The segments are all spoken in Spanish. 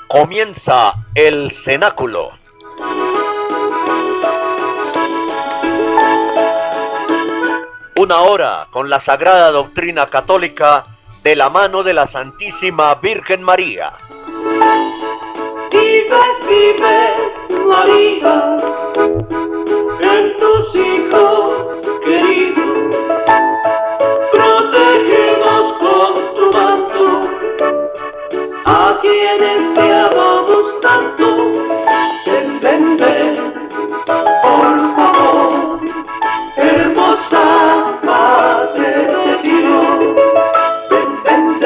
Comienza el Cenáculo. Una hora con la sagrada doctrina católica de la mano de la Santísima Virgen María. Vive, vive, María, en tus hijos queridos, protégenos con tu manto, a quienes te amamos tanto. Ven, por favor, hermosa Madre de Dios, ven,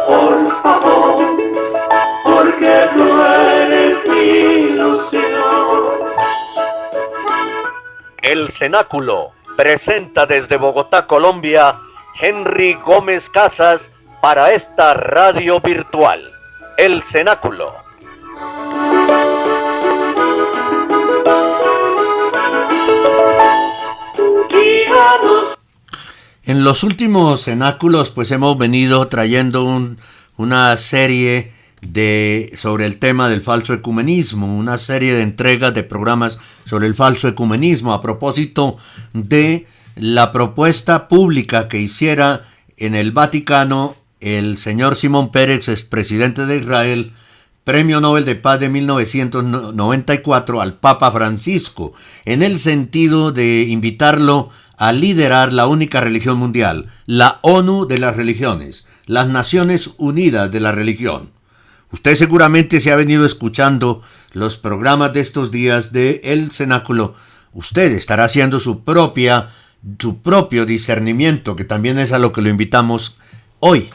por favor, porque tú eres mi ilusión. El Cenáculo presenta desde Bogotá, Colombia, Henry Gómez Casas para esta radio virtual. El Cenáculo. En los últimos cenáculos pues hemos venido trayendo una serie sobre el tema del falso ecumenismo, una serie de entregas de programas sobre el falso ecumenismo a propósito de la propuesta pública que hiciera en el Vaticano el señor Simón Peres, expresidente de Israel, Premio Nobel de Paz de 1994 al Papa Francisco, en el sentido de invitarlo a liderar la única religión mundial, la ONU de las religiones, las Naciones Unidas de la religión. Usted seguramente se ha venido escuchando los programas de estos días de El Cenáculo. Usted estará haciendo su propio discernimiento, que también es a lo que lo invitamos hoy.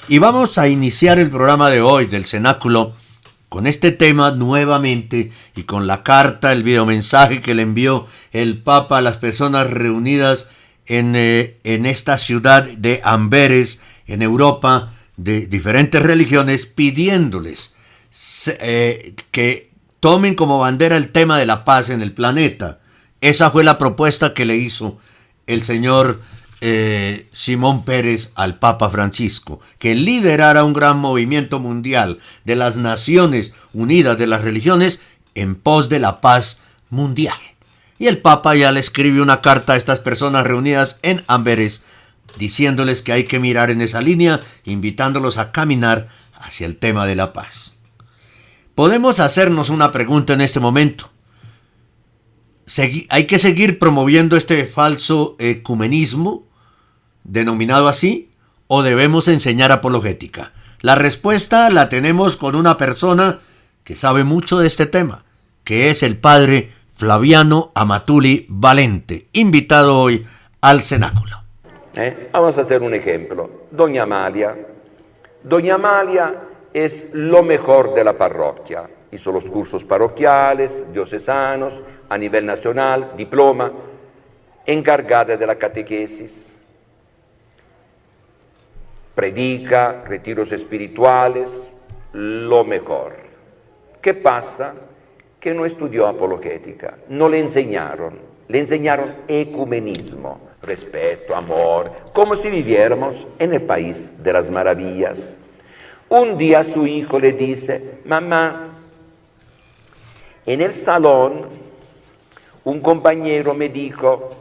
Y vamos a iniciar el programa de hoy del Cenáculo con este tema nuevamente y con la carta, el videomensaje que le envió el Papa a las personas reunidas en esta ciudad de Amberes, en Europa, de diferentes religiones, pidiéndoles que tomen como bandera el tema de la paz en el planeta. Esa fue la propuesta que le hizo el señor Simón Peres al Papa Francisco, que liderara un gran movimiento mundial de las Naciones Unidas de las religiones en pos de la paz mundial. Y el Papa ya le escribe una carta a estas personas reunidas en Amberes, diciéndoles que hay que mirar en esa línea, invitándolos a caminar hacia el tema de la paz. Podemos hacernos una pregunta en este momento. ¿Hay que seguir promoviendo este falso ecumenismo, denominado así, o debemos enseñar apologética? La respuesta la tenemos con una persona que sabe mucho de este tema, que es el padre Flaviano Amatuli Valente, invitado hoy al Cenáculo. Vamos a hacer un ejemplo. Doña Amalia. Doña Amalia es lo mejor de la parroquia. Hizo los cursos parroquiales, diocesanos, a nivel nacional, diploma, encargada de la catequesis. Predica, retiros espirituales, lo mejor. ¿Qué pasa? Que no estudió apologética, no le enseñaron ecumenismo, respeto, amor, como si viviéramos en el país de las maravillas. Un día su hijo le dice: mamá, en el salón un compañero me dijo: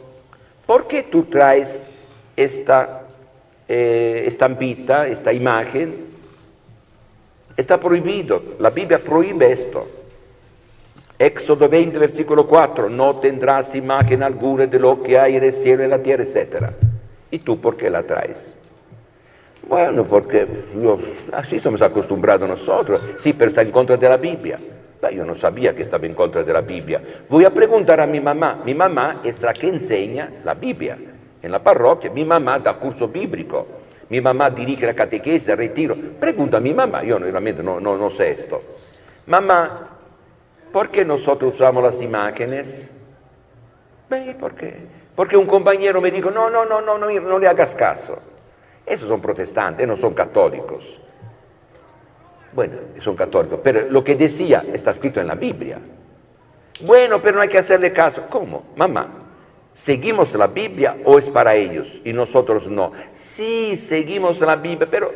¿por qué tú traes esta estampita, esta imagen? Está prohibido, la Biblia prohíbe esto. Éxodo 20, versículo 4, no tendrás imagen alguna de lo que hay en el cielo, en la tierra, etc. ¿Y tú por qué la traes? Bueno, porque así somos acostumbrados nosotros. Sí, pero está en contra de la Biblia. Yo no sabía que estaba en contra de la Biblia. Voy a preguntar a mi mamá. Mi mamá es la que enseña la Biblia en la parroquia. Mi mamá da curso bíblico. Mi mamá dirige la catequesis, el retiro. Pregunta a mi mamá. Yo realmente no sé esto. Mamá, ¿por qué nosotros usamos las imágenes? ¿Por qué? Porque un compañero me dijo: no le hagas caso. Esos son protestantes, no son católicos. Bueno, son católicos, pero lo que decía está escrito en la Biblia. Bueno, pero no hay que hacerle caso. ¿Cómo? Mamá, ¿seguimos la Biblia o es para ellos y nosotros no? Sí, seguimos la Biblia, pero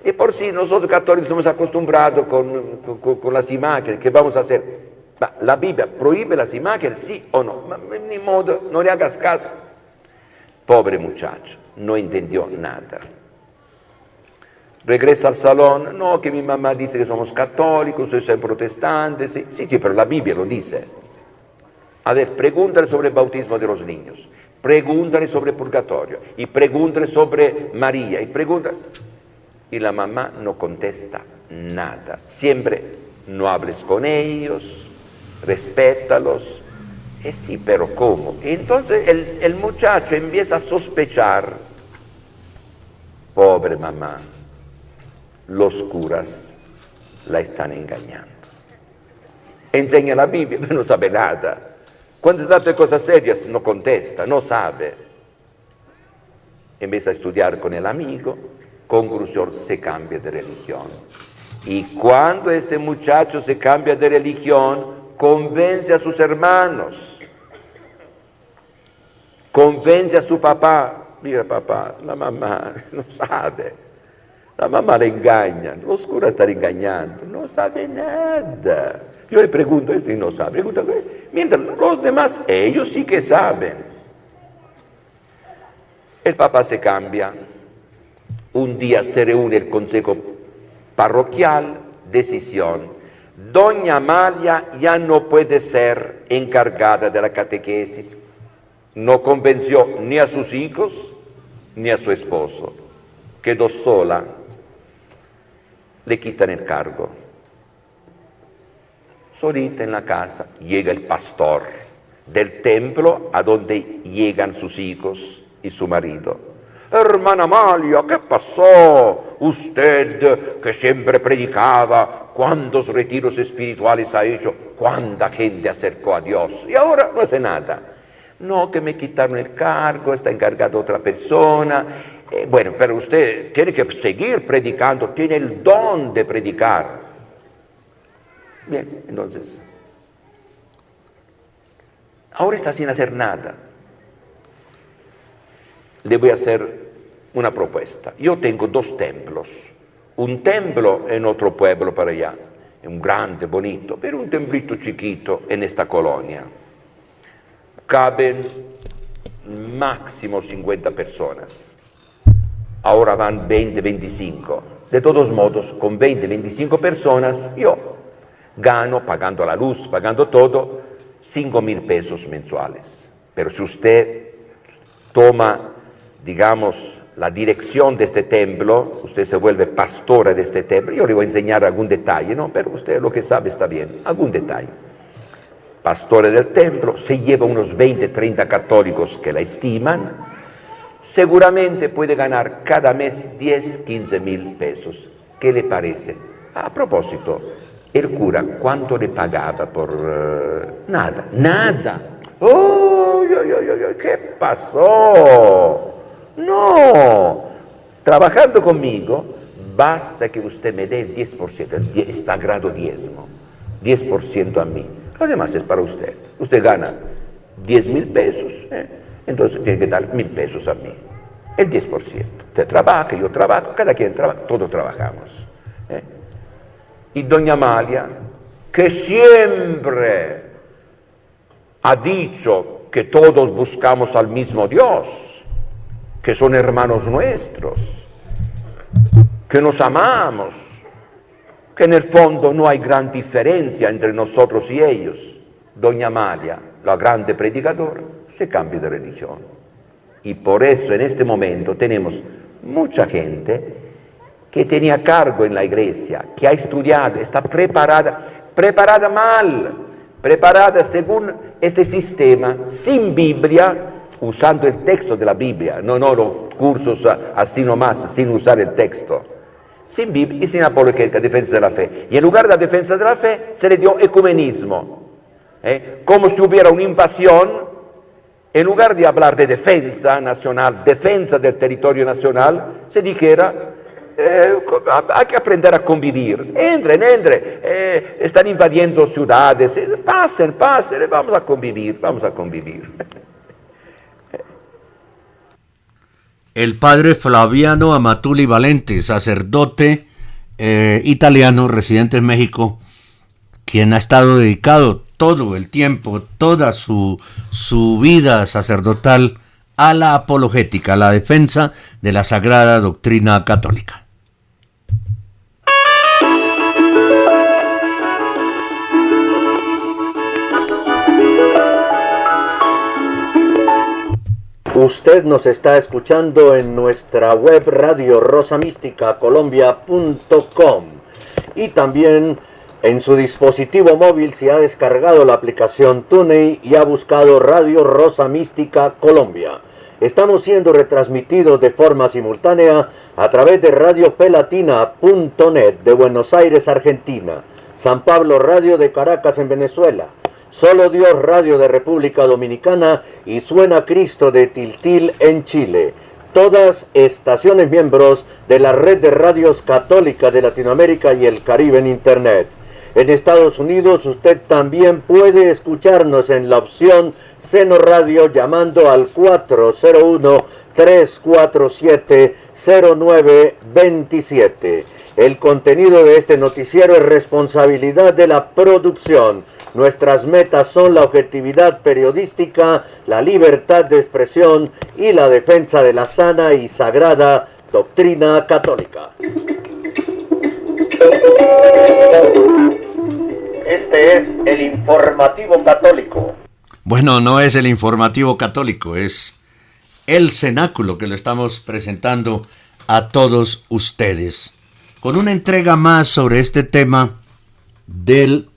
Y por sí nosotros católicos somos acostumbrados con las imágenes, ¿qué vamos a hacer? ¿La Biblia prohíbe las imágenes, sí o no? Ni modo, no le hagas caso. Pobre muchacho, no entendió nada. Regresa al salón, no, que mi mamá dice que somos católicos, soy protestante, sí, pero la Biblia lo dice. A ver, pregúntale sobre el bautismo de los niños, pregúntale sobre el purgatorio, y pregúntale sobre María, y la mamá no contesta nada. Siempre no hables con ellos, respétalos. Sí, pero ¿cómo? Y entonces el muchacho empieza a sospechar. Pobre mamá, los curas la están engañando. Enseña la Biblia, pero no sabe nada. Cuando se trata de cosas serias no contesta, no sabe. Empieza a estudiar con el amigo. Conclusión, se cambia de religión. Y cuando este muchacho se cambia de religión, convence a sus hermanos, convence a su papá. Mira papá, la mamá no sabe, la mamá le engañan, los curas están engañando, no sabe nada. Yo le pregunto esto y no sabe. Mientras los demás, ellos sí que saben. El papá se cambia. Un día se reúne el consejo parroquial, decisión. Doña Amalia ya no puede ser encargada de la catequesis. No convenció ni a sus hijos ni a su esposo. Quedó sola. Le quitan el cargo. Solita en la casa. Llega el pastor del templo a donde llegan sus hijos y su marido. Hermana Amalia, ¿qué pasó? Usted que siempre predicaba, ¿cuántos retiros espirituales ha hecho? ¿Cuánta gente acercó a Dios? Y ahora no hace nada. No, que me quitaron el cargo, está encargado otra persona. Bueno, pero usted tiene que seguir predicando, tiene el don de predicar. Bien, entonces, ahora está sin hacer nada. Le voy a hacer una propuesta. Yo tengo 2 templos. Un templo en otro pueblo para allá, un grande, bonito, pero un templito chiquito en esta colonia. Caben máximo 50 personas. Ahora van 20, 25. De todos modos, con 20, 25 personas, yo gano, pagando la luz, pagando todo, 5,000 pesos mensuales. Pero si usted toma, digamos, la dirección de este templo, usted se vuelve pastora de este templo, yo le voy a enseñar algún detalle, ¿no? Pero usted lo que sabe está bien, algún detalle. Pastora del templo, se lleva unos 20, 30 católicos que la estiman, seguramente puede ganar cada mes 10, 15,000 pesos. ¿Qué le parece? A propósito, el cura, ¿cuánto le pagaba por...? Nada. ¡Oh, qué pasó! No, trabajando conmigo, basta que usted me dé el 10%, el sagrado diezmo, 10% a mí. Lo demás es para usted. Usted gana 10,000 pesos, entonces tiene que dar 1,000 pesos a mí. El 10%. Usted trabaja, yo trabajo, cada quien trabaja, todos trabajamos. Y doña Amalia, que siempre ha dicho que todos buscamos al mismo Dios, que son hermanos nuestros, que nos amamos, que en el fondo no hay gran diferencia entre nosotros y ellos. Doña Amalia, la grande predicadora, se cambia de religión. Y por eso en este momento tenemos mucha gente que tenía cargo en la iglesia, que ha estudiado, está preparada mal, preparada según este sistema, sin Biblia, usando el texto de la Biblia, no los cursos así nomás, sin usar el texto, sin Biblia y sin apologética, defensa de la fe. Y en lugar de la defensa de la fe, se le dio ecumenismo, como si hubiera una invasión, en lugar de hablar de defensa nacional, defensa del territorio nacional, se dijera, hay que aprender a convivir, entren, están invadiendo ciudades, pasen, vamos a convivir. el padre Flaviano Amatuli Valente, sacerdote italiano residente en México, quien ha estado dedicado todo el tiempo, toda su vida sacerdotal a la apologética, a la defensa de la sagrada doctrina católica. Usted nos está escuchando en nuestra web radio rosamísticacolombia.com y también en su dispositivo móvil si ha descargado la aplicación TuneIn y ha buscado Radio Rosa Mística Colombia. Estamos siendo retransmitidos de forma simultánea a través de radiofelatina.net de Buenos Aires, Argentina, San Pablo Radio de Caracas en Venezuela, Solo Dios Radio de República Dominicana y Suena Cristo de Tiltil en Chile. Todas estaciones miembros de la red de radios católicas de Latinoamérica y el Caribe en Internet. En Estados Unidos usted también puede escucharnos en la opción Seno Radio llamando al 401-347-0927. El contenido de este noticiero es responsabilidad de la producción. Nuestras metas son la objetividad periodística, la libertad de expresión y la defensa de la sana y sagrada doctrina católica. Este es el informativo católico. Bueno, no es el informativo católico, es el cenáculo que lo estamos presentando a todos ustedes, con una entrega más sobre este tema del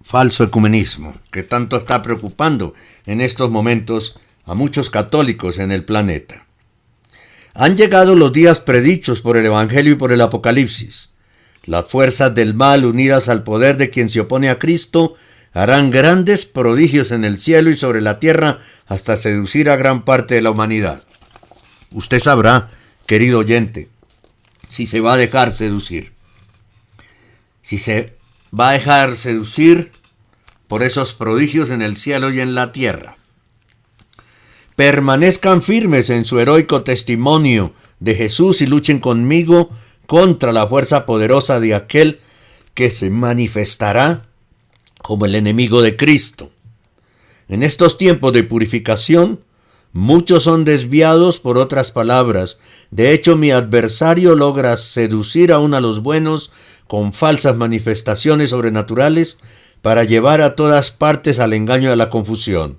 falso ecumenismo, que tanto está preocupando en estos momentos a muchos católicos en el planeta. Han llegado los días predichos por el Evangelio y por el Apocalipsis. Las fuerzas del mal, unidas al poder de quien se opone a Cristo, harán grandes prodigios en el cielo y sobre la tierra hasta seducir a gran parte de la humanidad. Usted sabrá, querido oyente, si se va a dejar seducir. Si se va a dejar seducir por esos prodigios en el cielo y en la tierra. Permanezcan firmes en su heroico testimonio de Jesús y luchen conmigo contra la fuerza poderosa de aquel que se manifestará como el enemigo de Cristo. En estos tiempos de purificación, muchos son desviados por otras palabras. De hecho, mi adversario logra seducir aún a los buenos con falsas manifestaciones sobrenaturales para llevar a todas partes al engaño de la confusión.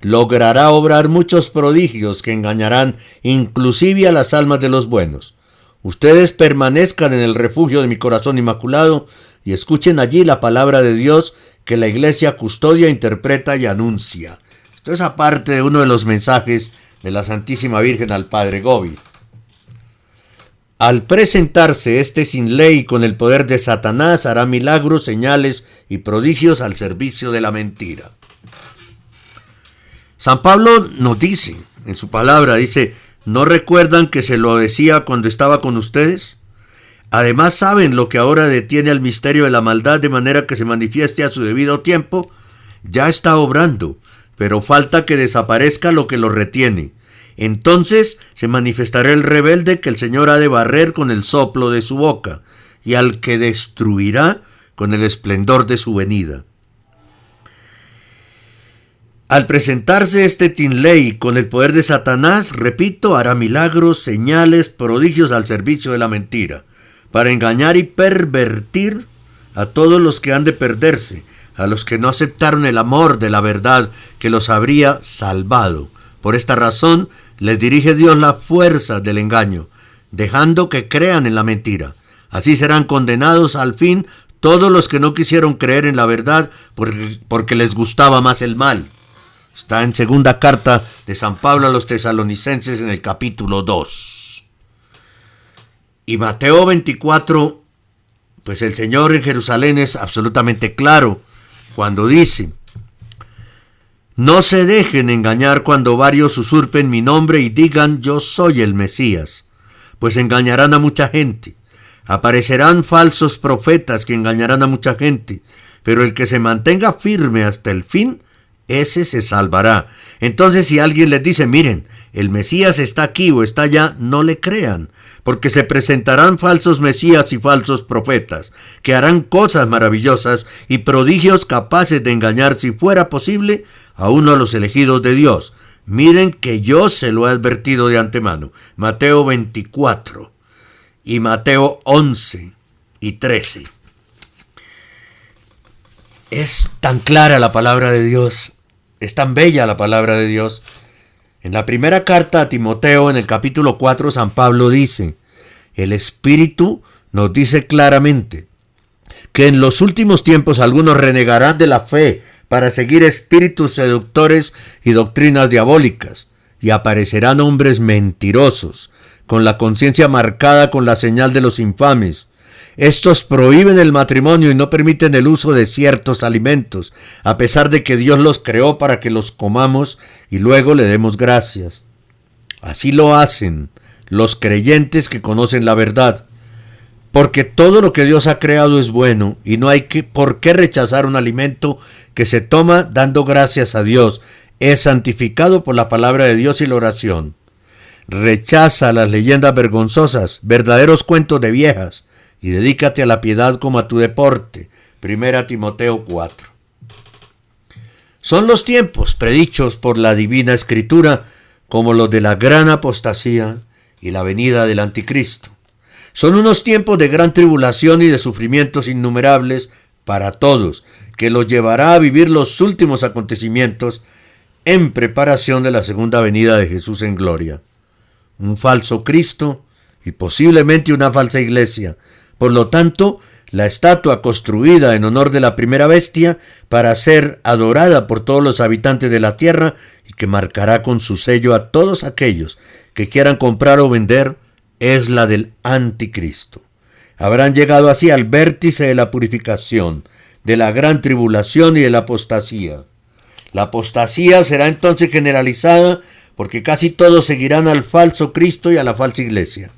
Logrará obrar muchos prodigios que engañarán inclusive a las almas de los buenos. Ustedes permanezcan en el refugio de mi corazón inmaculado y escuchen allí la palabra de Dios que la Iglesia custodia, interpreta y anuncia. Esto es aparte de uno de los mensajes de la Santísima Virgen al Padre Gobi. Al presentarse este sin ley con el poder de Satanás, hará milagros, señales y prodigios al servicio de la mentira. San Pablo nos dice, en su palabra, dice, ¿no recuerdan que se lo decía cuando estaba con ustedes? Además, ¿saben lo que ahora detiene al misterio de la maldad de manera que se manifieste a su debido tiempo? Ya está obrando, pero falta que desaparezca lo que lo retiene. Entonces se manifestará el rebelde que el Señor ha de barrer con el soplo de su boca, y al que destruirá con el esplendor de su venida. Al presentarse este Tinley con el poder de Satanás, repito, hará milagros, señales, prodigios al servicio de la mentira, para engañar y pervertir a todos los que han de perderse, a los que no aceptaron el amor de la verdad que los habría salvado. Por esta razón, les dirige Dios la fuerza del engaño, dejando que crean en la mentira. Así serán condenados al fin todos los que no quisieron creer en la verdad porque les gustaba más el mal. Está en segunda carta de San Pablo a los tesalonicenses en el capítulo 2. Y Mateo 24, pues el Señor en Jerusalén es absolutamente claro cuando dice: no se dejen engañar cuando varios usurpen mi nombre y digan yo soy el Mesías, pues engañarán a mucha gente. Aparecerán falsos profetas que engañarán a mucha gente, pero el que se mantenga firme hasta el fin, ese se salvará. Entonces, si alguien les dice, miren, el Mesías está aquí o está allá, no le crean, porque se presentarán falsos mesías y falsos profetas, que harán cosas maravillosas y prodigios capaces de engañar, si fuera posible, a uno de los elegidos de Dios. Miren que yo se lo he advertido de antemano. Mateo 24 y Mateo 11 y 13. Es tan clara la palabra de Dios, es tan bella la palabra de Dios. En la primera carta a Timoteo, en el capítulo 4, San Pablo dice, el Espíritu nos dice claramente que en los últimos tiempos algunos renegarán de la fe para seguir espíritus seductores y doctrinas diabólicas, y aparecerán hombres mentirosos, con la conciencia marcada con la señal de los infames. Estos prohíben el matrimonio y no permiten el uso de ciertos alimentos, a pesar de que Dios los creó para que los comamos y luego le demos gracias. Así lo hacen los creyentes que conocen la verdad, porque todo lo que Dios ha creado es bueno y no hay por qué rechazar un alimento que se toma dando gracias a Dios. Es santificado por la palabra de Dios y la oración. Rechaza las leyendas vergonzosas, verdaderos cuentos de viejas, y dedícate a la piedad como a tu deporte. 1 Timoteo 4. Son los tiempos predichos por la Divina Escritura como los de la gran apostasía y la venida del Anticristo. Son unos tiempos de gran tribulación y de sufrimientos innumerables para todos, que los llevará a vivir los últimos acontecimientos en preparación de la segunda venida de Jesús en gloria. Un falso Cristo y posiblemente una falsa iglesia. Por lo tanto, la estatua construida en honor de la primera bestia para ser adorada por todos los habitantes de la tierra y que marcará con su sello a todos aquellos que quieran comprar o vender es la del Anticristo. Habrán llegado así al vértice de la purificación, de la gran tribulación y de la apostasía. La apostasía será entonces generalizada porque casi todos seguirán al falso Cristo y a la falsa iglesia.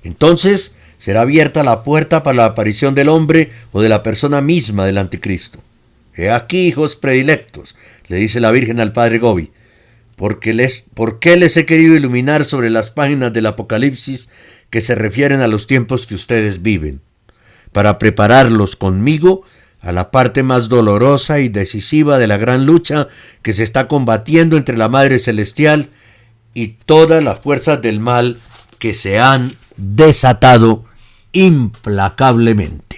Entonces será abierta la puerta para la aparición del hombre o de la persona misma del Anticristo. He aquí, hijos predilectos, le dice la Virgen al Padre Gobi, ¿por qué les he querido iluminar sobre las páginas del Apocalipsis que se refieren a los tiempos que ustedes viven? Para prepararlos conmigo a la parte más dolorosa y decisiva de la gran lucha que se está combatiendo entre la Madre Celestial y todas las fuerzas del mal que se han desatado implacablemente.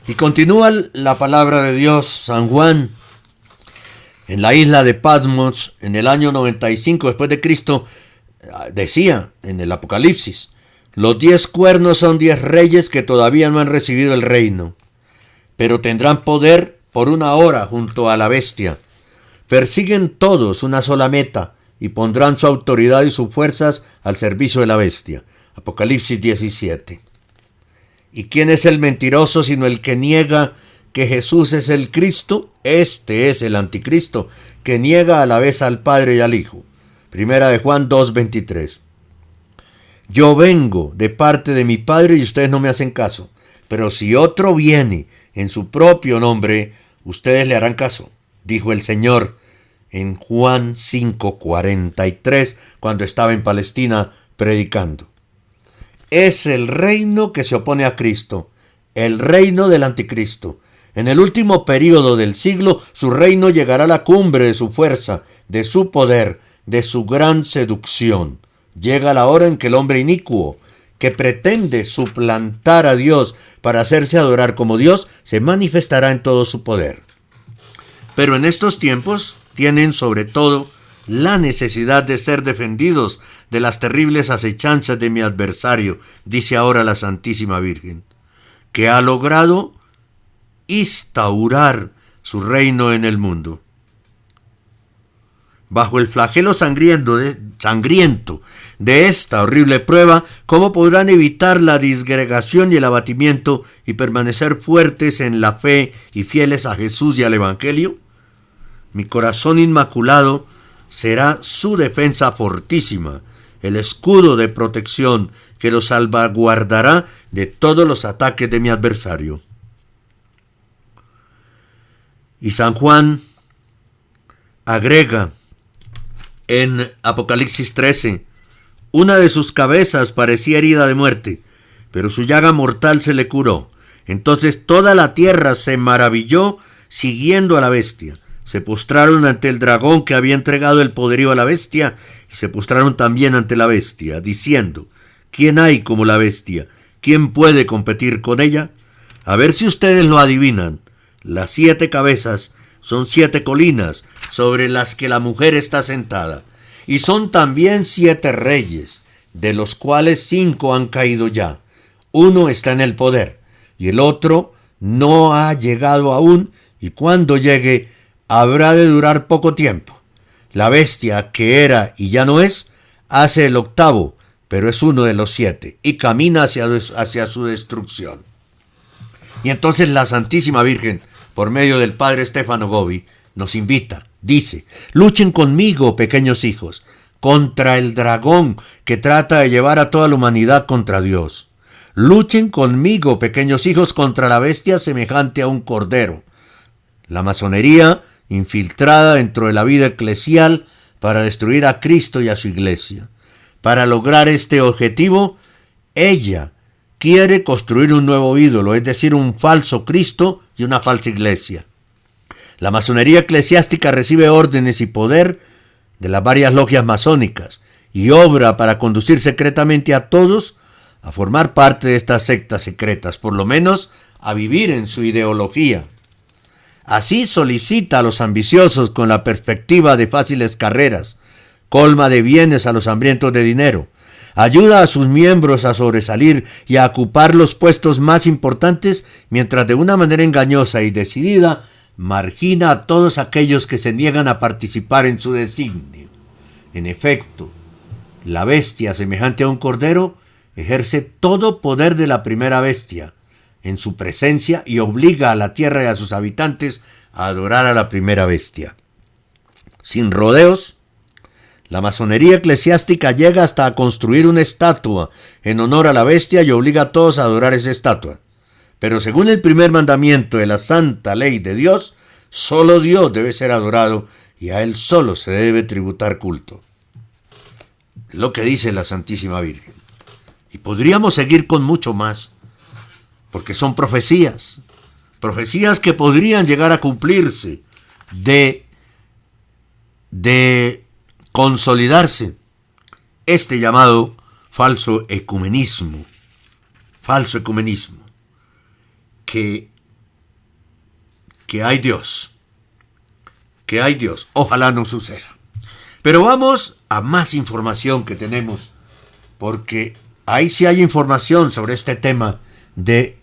Y continúa la palabra de Dios. San Juan, en la isla de Patmos, en el año 95 después de Cristo, decía en el Apocalipsis, los 10 cuernos son 10 reyes que todavía no han recibido el reino, pero tendrán poder por una hora junto a la bestia. Persiguen todos una sola meta y pondrán su autoridad y sus fuerzas al servicio de la bestia. Apocalipsis 17. ¿Y quién es el mentiroso sino el que niega que Jesús es el Cristo? Este es el Anticristo, que niega a la vez al Padre y al Hijo. Primera de Juan 2:23. Yo vengo de parte de mi Padre y ustedes no me hacen caso, pero si otro viene en su propio nombre, ustedes le harán caso, dijo el Señor en Juan 5:43, cuando estaba en Palestina predicando. Es el reino que se opone a Cristo, el reino del Anticristo. En el último período del siglo, su reino llegará a la cumbre de su fuerza, de su poder, de su gran seducción. Llega la hora en que el hombre inicuo, que pretende suplantar a Dios para hacerse adorar como Dios, se manifestará en todo su poder. Pero en estos tiempos tienen sobre todo la necesidad de ser defendidos de las terribles acechanzas de mi adversario, dice ahora la Santísima Virgen, que ha logrado instaurar su reino en el mundo. Bajo el flagelo sangriento de esta horrible prueba, ¿cómo podrán evitar la disgregación y el abatimiento y permanecer fuertes en la fe y fieles a Jesús y al Evangelio? Mi corazón inmaculado será su defensa fortísima, el escudo de protección que lo salvaguardará de todos los ataques de mi adversario. Y San Juan agrega en Apocalipsis 13, una de sus cabezas parecía herida de muerte, pero su llaga mortal se le curó. Entonces toda la tierra se maravilló siguiendo a la bestia. Se postraron ante el dragón que había entregado el poderío a la bestia, y se postraron también ante la bestia, diciendo: ¿quién hay como la bestia? ¿Quién puede competir con ella? A ver si ustedes lo adivinan. Las 7 cabezas son 7 colinas sobre las que la mujer está sentada, y son también 7 reyes, de los cuales 5 han caído ya. Uno está en el poder, y el otro no ha llegado aún, y cuando llegue habrá de durar poco tiempo. La bestia que era y ya no es, hace el 8º, pero es uno de los 7, y camina hacia su destrucción. Y entonces la Santísima Virgen, por medio del Padre Stefano Gobi, nos invita, dice: luchen conmigo, pequeños hijos, contra el dragón que trata de llevar a toda la humanidad contra Dios. Luchen conmigo, pequeños hijos, contra la bestia semejante a un cordero. La masonería infiltrada dentro de la vida eclesial para destruir a Cristo y a su iglesia. Para lograr este objetivo, ella quiere construir un nuevo ídolo, es decir, un falso Cristo y una falsa iglesia. La masonería eclesiástica recibe órdenes y poder de las varias logias masónicas y obra para conducir secretamente a todos a formar parte de estas sectas secretas, por lo menos a vivir en su ideología. Así solicita a los ambiciosos con la perspectiva de fáciles carreras, colma de bienes a los hambrientos de dinero, ayuda a sus miembros a sobresalir y a ocupar los puestos más importantes, mientras de una manera engañosa y decidida margina a todos aquellos que se niegan a participar en su designio. En efecto, la bestia semejante a un cordero ejerce todo poder de la primera bestia en su presencia y obliga a la tierra y a sus habitantes a adorar a la primera bestia. Sin rodeos, la masonería eclesiástica llega hasta a construir una estatua en honor a la bestia y obliga a todos a adorar esa estatua. Pero según el primer mandamiento de la santa ley de Dios, solo Dios debe ser adorado y a Él solo se debe tributar culto. Es lo que dice la Santísima Virgen. Y podríamos seguir con mucho más, porque son profecías que podrían llegar a cumplirse, de consolidarse este llamado falso ecumenismo, que hay Dios, ojalá no suceda. Pero vamos a más información que tenemos, porque ahí sí hay información sobre este tema de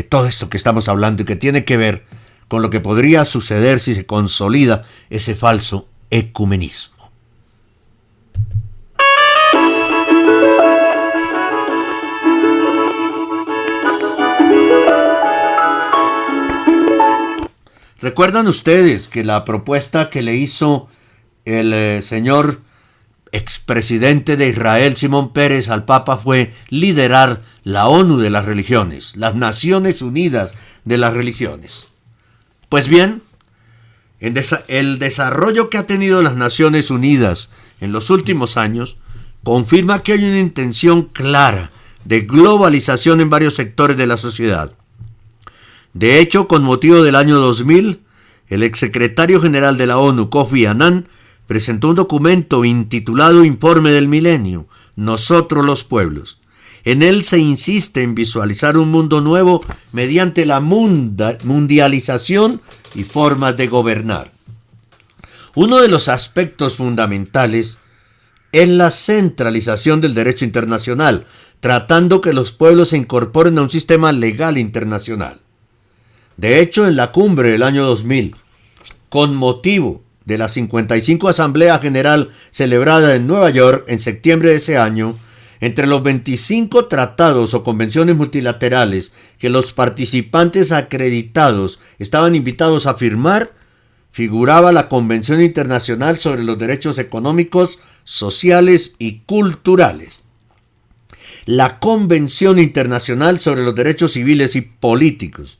todo esto que estamos hablando y que tiene que ver con lo que podría suceder si se consolida ese falso ecumenismo. ¿Recuerdan ustedes que la propuesta que le hizo el señor expresidente de Israel, Simón Peres, al Papa fue liderar la ONU de las religiones, las Naciones Unidas de las religiones? Pues bien, el desarrollo que ha tenido las Naciones Unidas en los últimos años confirma que hay una intención clara de globalización en varios sectores de la sociedad. De hecho, con motivo del año 2000, el exsecretario general de la ONU, Kofi Annan, presentó un documento intitulado Informe del Milenio, Nosotros los Pueblos. En él se insiste en visualizar un mundo nuevo mediante la mundialización y formas de gobernar. Uno de los aspectos fundamentales es la centralización del derecho internacional, tratando que los pueblos se incorporen a un sistema legal internacional. De hecho, en la cumbre del año 2000, con motivo de la 55 Asamblea General celebrada en Nueva York en septiembre de ese año, entre los 25 tratados o convenciones multilaterales que los participantes acreditados estaban invitados a firmar, figuraba la Convención Internacional sobre los Derechos Económicos, Sociales y Culturales, la Convención Internacional sobre los Derechos Civiles y Políticos,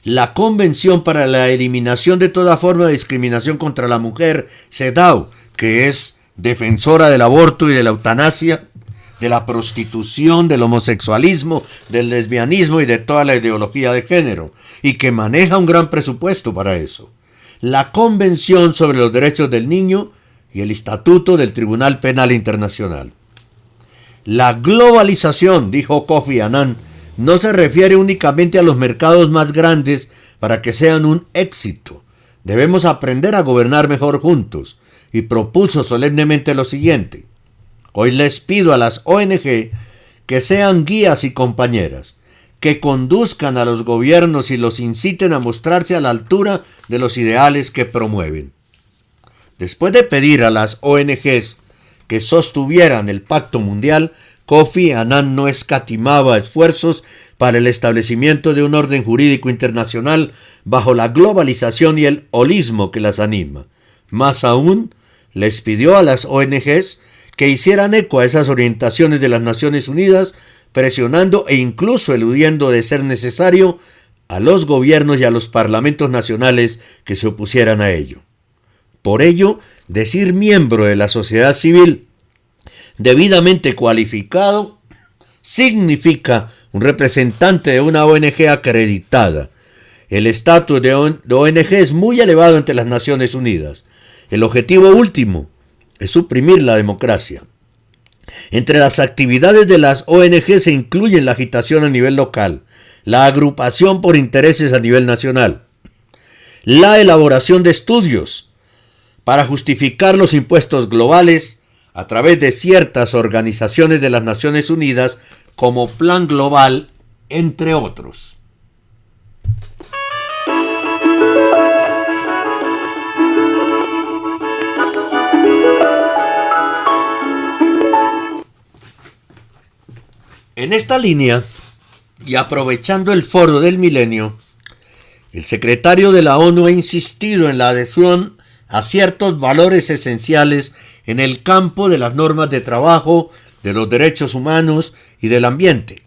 la Convención para la Eliminación de toda forma de discriminación contra la mujer, CEDAW, que es defensora del aborto y de la eutanasia, de la prostitución, del homosexualismo, del lesbianismo y de toda la ideología de género, y que maneja un gran presupuesto para eso. La Convención sobre los Derechos del Niño y el Estatuto del Tribunal Penal Internacional. La globalización, dijo Kofi Annan, no se refiere únicamente a los mercados más grandes para que sean un éxito. Debemos aprender a gobernar mejor juntos, y propuso solemnemente lo siguiente: hoy les pido a las ONG que sean guías y compañeras, que conduzcan a los gobiernos y los inciten a mostrarse a la altura de los ideales que promueven. Después de pedir a las ONGs que sostuvieran el Pacto Mundial, Kofi Annan no escatimaba esfuerzos para el establecimiento de un orden jurídico internacional bajo la globalización y el holismo que las anima. Más aún, les pidió a las ONGs que hicieran eco a esas orientaciones de las Naciones Unidas, presionando e incluso eludiendo, de ser necesario, a los gobiernos y a los parlamentos nacionales que se opusieran a ello. Por ello, decir miembro de la sociedad civil debidamente cualificado significa un representante de una ONG acreditada. El estatus de ONG es muy elevado ante las Naciones Unidas. El objetivo último es suprimir la democracia. Entre las actividades de las ONG se incluyen la agitación a nivel local, la agrupación por intereses a nivel nacional, la elaboración de estudios para justificar los impuestos globales a través de ciertas organizaciones de las Naciones Unidas como Plan Global, entre otros. En esta línea, y aprovechando el foro del milenio, el secretario de la ONU ha insistido en la adhesión a ciertos valores esenciales en el campo de las normas de trabajo, de los derechos humanos y del ambiente.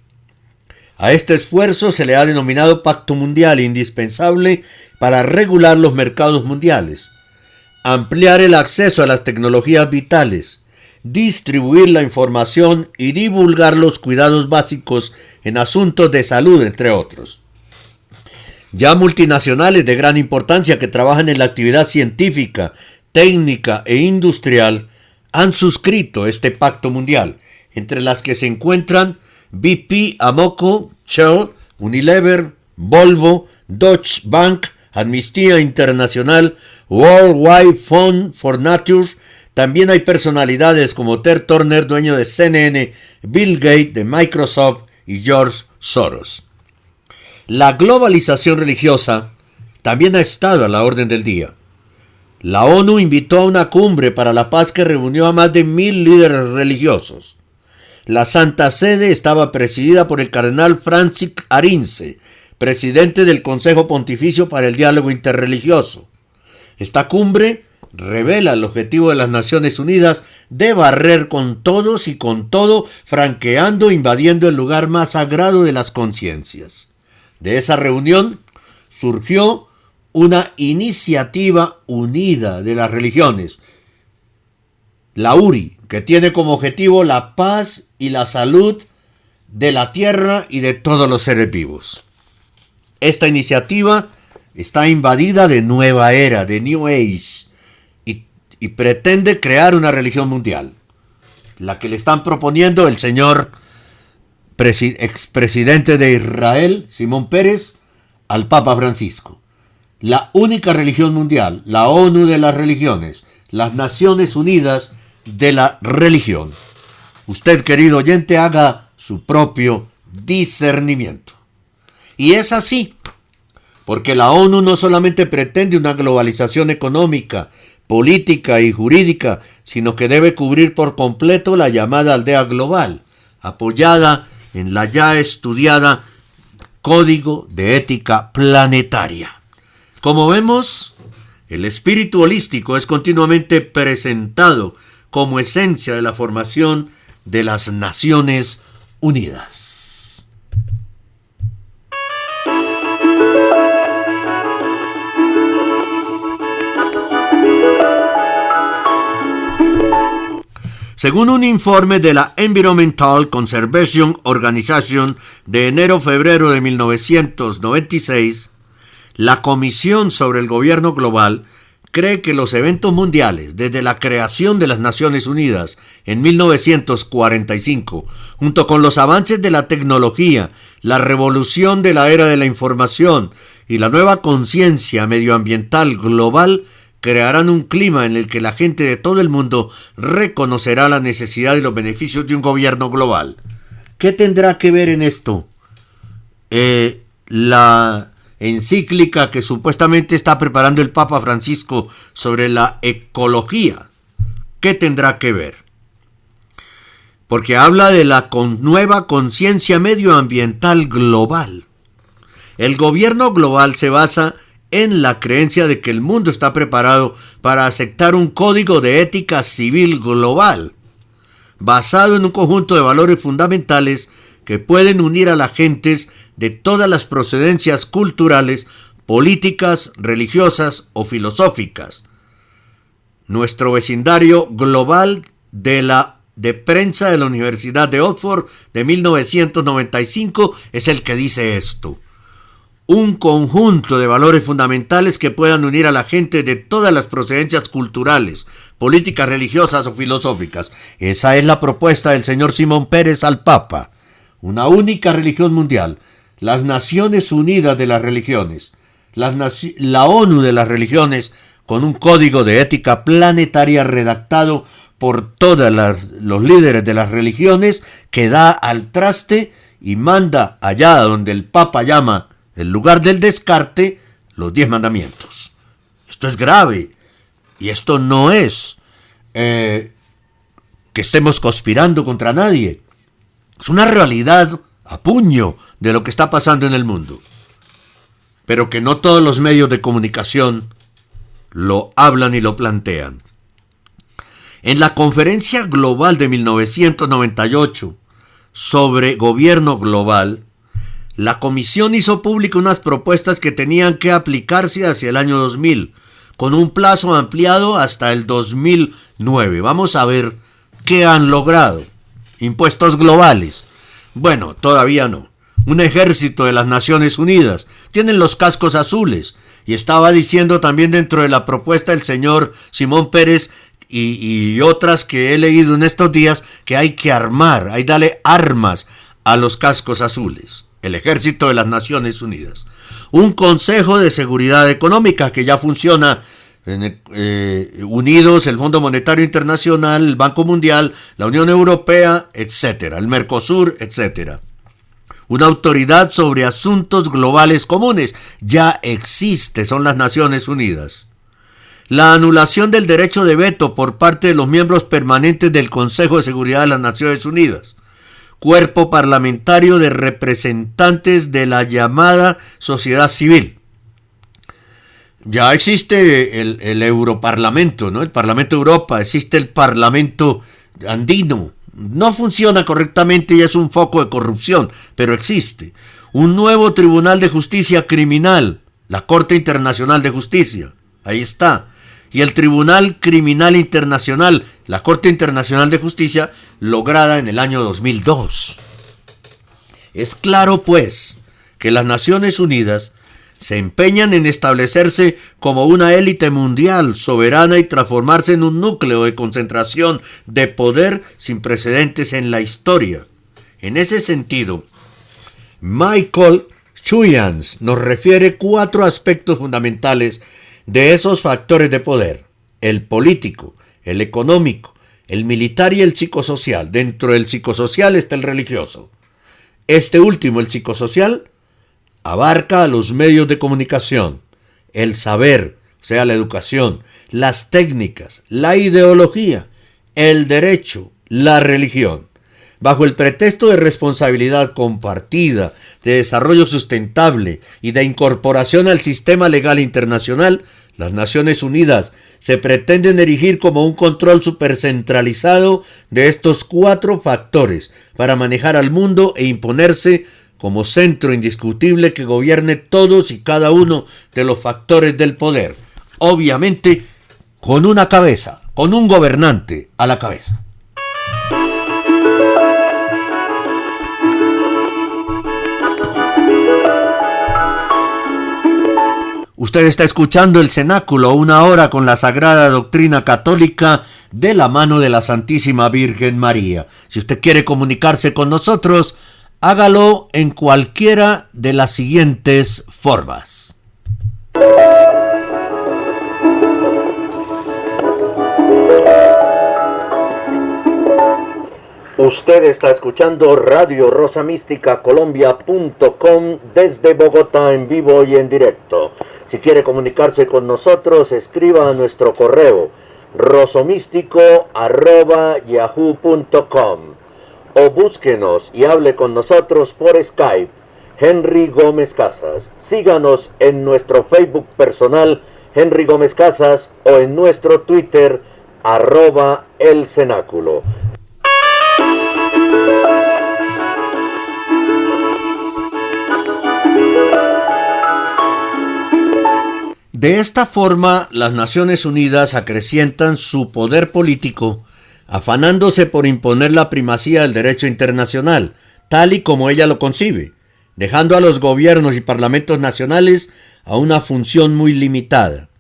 A este esfuerzo se le ha denominado Pacto Mundial, indispensable para regular los mercados mundiales, ampliar el acceso a las tecnologías vitales, distribuir la información y divulgar los cuidados básicos en asuntos de salud, entre otros. Ya multinacionales de gran importancia que trabajan en la actividad científica, técnica e industrial han suscrito este pacto mundial, entre las que se encuentran BP, Amoco, Shell, Unilever, Volvo, Deutsche Bank, Amnistía Internacional, World Wide Fund for Nature. También hay personalidades como Ted Turner, dueño de CNN, Bill Gates de Microsoft y George Soros. La globalización religiosa también ha estado a la orden del día. La ONU invitó a una cumbre para la paz que reunió a más de 1000 líderes religiosos. La Santa Sede estaba presidida por el cardenal Francisco Arinze, presidente del Consejo Pontificio para el Diálogo Interreligioso. Esta cumbre revela el objetivo de las Naciones Unidas de barrer con todos y con todo, franqueando e invadiendo el lugar más sagrado de las conciencias. De esa reunión surgió una iniciativa unida de las religiones, la URI, que tiene como objetivo la paz y la salud de la tierra y de todos los seres vivos. Esta iniciativa está invadida de nueva era, de New Age, y pretende crear una religión mundial, la que le están proponiendo el señor expresidente de Israel, Simón Pérez, al Papa Francisco. La única religión mundial, la ONU de las religiones, las Naciones Unidas de la religión. Usted, querido oyente, haga su propio discernimiento. Y es así, porque la ONU no solamente pretende una globalización económica, política y jurídica, sino que debe cubrir por completo la llamada aldea global, apoyada en la ya estudiada Código de Ética Planetaria. Como vemos, El espíritu holístico es continuamente presentado como esencia de la formación de las Naciones Unidas. Según un informe de la Environmental Conservation Organization de enero-febrero de 1996, la Comisión sobre el Gobierno Global cree que los eventos mundiales desde la creación de las Naciones Unidas en 1945, junto con los avances de la tecnología, la revolución de la era de la información y la nueva conciencia medioambiental global, crearán un clima en el que la gente de todo el mundo reconocerá la necesidad y los beneficios de un gobierno global. ¿Qué tendrá que ver en esto? La encíclica que supuestamente está preparando el Papa Francisco sobre la ecología. ¿Qué tendrá que ver? Porque habla de la nueva conciencia medioambiental global. El gobierno global se basa en la creencia de que el mundo está preparado para aceptar un código de ética civil global, basado en un conjunto de valores fundamentales que pueden unir a las gentes de todas las procedencias culturales, políticas, religiosas o filosóficas. Nuestro vecindario global de prensa de la Universidad de Oxford de 1995 es el que dice esto. Un conjunto de valores fundamentales que puedan unir a la gente de todas las procedencias culturales, políticas, religiosas o filosóficas. Esa es la propuesta del señor Simón Pérez al Papa. Una única religión mundial, las Naciones Unidas de las Religiones, la ONU de las Religiones, con un código de ética planetaria redactado por todos los líderes de las religiones, que da al traste y manda allá donde el Papa llama el lugar del descarte, los 10 mandamientos. Esto es grave, y esto no es que estemos conspirando contra nadie. Es una realidad a puño de lo que está pasando en el mundo, pero que no todos los medios de comunicación lo hablan y lo plantean. En la Conferencia Global de 1998 sobre Gobierno Global, la Comisión hizo pública unas propuestas que tenían que aplicarse hacia el año 2000, con un plazo ampliado hasta el 2009. Vamos a ver qué han logrado. Impuestos globales. Bueno, todavía no. Un ejército de las Naciones Unidas. Tienen los cascos azules. Y estaba diciendo también dentro de la propuesta el señor Simón Pérez y otras que he leído en estos días, que hay que armar, hay que darle armas a los cascos azules. El ejército de las Naciones Unidas. Un Consejo de Seguridad Económica que ya funciona, unidos el Fondo Monetario Internacional, el Banco Mundial, la Unión Europea, etcétera, el Mercosur, etcétera. Una autoridad sobre asuntos globales comunes ya existe, son las Naciones Unidas. La anulación del derecho de veto por parte de los miembros permanentes del Consejo de Seguridad de las Naciones Unidas. Cuerpo parlamentario de representantes de la llamada sociedad civil. Ya existe el Europarlamento, ¿no? El Parlamento de Europa, existe el Parlamento andino. No funciona correctamente y es un foco de corrupción, pero existe. Un nuevo Tribunal de Justicia Criminal, la Corte Internacional de Justicia, ahí está. Y el Tribunal Criminal Internacional, la Corte Internacional de Justicia, lograda en el año 2002. Es claro, pues, que las Naciones Unidas se empeñan en establecerse como una élite mundial soberana y transformarse en un núcleo de concentración de poder sin precedentes en la historia. En ese sentido, Michael Chuyans nos refiere 4 aspectos fundamentales de esos factores de poder: el político, el económico, el militar y el psicosocial. Dentro del psicosocial está el religioso. Este último, el psicosocial, abarca a los medios de comunicación, el saber, o sea, la educación, las técnicas, la ideología, el derecho, la religión. Bajo el pretexto de responsabilidad compartida, de desarrollo sustentable y de incorporación al sistema legal internacional, Las Naciones Unidas se pretenden erigir como un control supercentralizado de estos 4 factores para manejar al mundo e imponerse como centro indiscutible que gobierne todos y cada uno de los factores del poder. Obviamente, con una cabeza, con un gobernante a la cabeza. Usted está escuchando el Cenáculo, 1 hora con la sagrada doctrina católica de la mano de la Santísima Virgen María. Si usted quiere comunicarse con nosotros, hágalo en cualquiera de las siguientes formas. Usted está escuchando Radio Rosa Mística Colombia.com desde Bogotá en vivo y en directo. Si quiere comunicarse con nosotros, escriba a nuestro correo rosomístico@yahoo.com o búsquenos y hable con nosotros por Skype, Henry Gómez Casas. Síganos en nuestro Facebook personal, Henry Gómez Casas, o en nuestro Twitter, @El Cenáculo. De esta forma, las Naciones Unidas acrecientan su poder político, afanándose por imponer la primacía del derecho internacional, tal y como ella lo concibe, dejando a los gobiernos y parlamentos nacionales a una función muy limitada.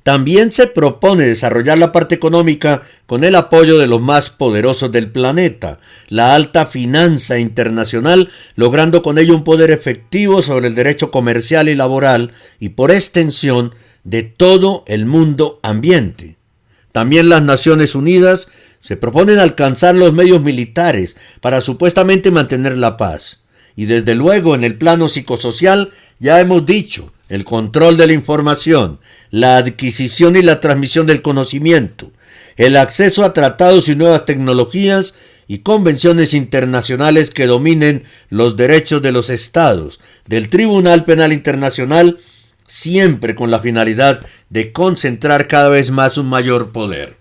También se propone desarrollar la parte económica con el apoyo de los más poderosos del planeta, la alta finanza internacional, logrando con ello un poder efectivo sobre el derecho comercial y laboral y por extensión de todo el mundo ambiente. También las Naciones Unidas se proponen alcanzar los medios militares para supuestamente mantener la paz. Y desde luego en el plano psicosocial ya hemos dicho, el control de la información, la adquisición y la transmisión del conocimiento, el acceso a tratados y nuevas tecnologías y convenciones internacionales que dominen los derechos de los estados, del Tribunal Penal Internacional, siempre con la finalidad de concentrar cada vez más un mayor poder.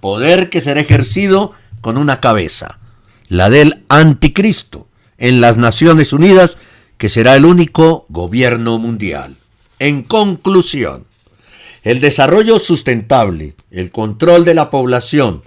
Poder que será ejercido con una cabeza, la del Anticristo, en las Naciones Unidas, que será el único gobierno mundial. En conclusión, el desarrollo sustentable, el control de la población,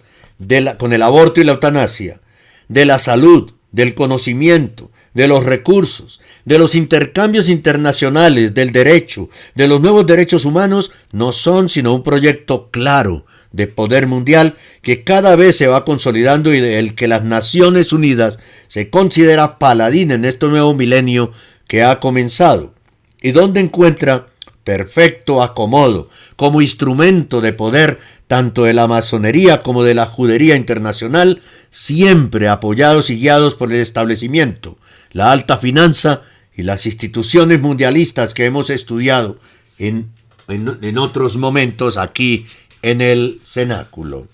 con el aborto y la eutanasia, de la salud, del conocimiento, de los recursos, de los intercambios internacionales, del derecho, de los nuevos derechos humanos, no son sino un proyecto claro de poder mundial que cada vez se va consolidando y del que las Naciones Unidas se considera paladín en este nuevo milenio que ha comenzado y donde encuentra perfecto acomodo como instrumento de poder tanto de la masonería como de la judería internacional, siempre apoyados y guiados por el establecimiento, la alta finanza y las instituciones mundialistas que hemos estudiado en otros momentos aquí en el Cenáculo.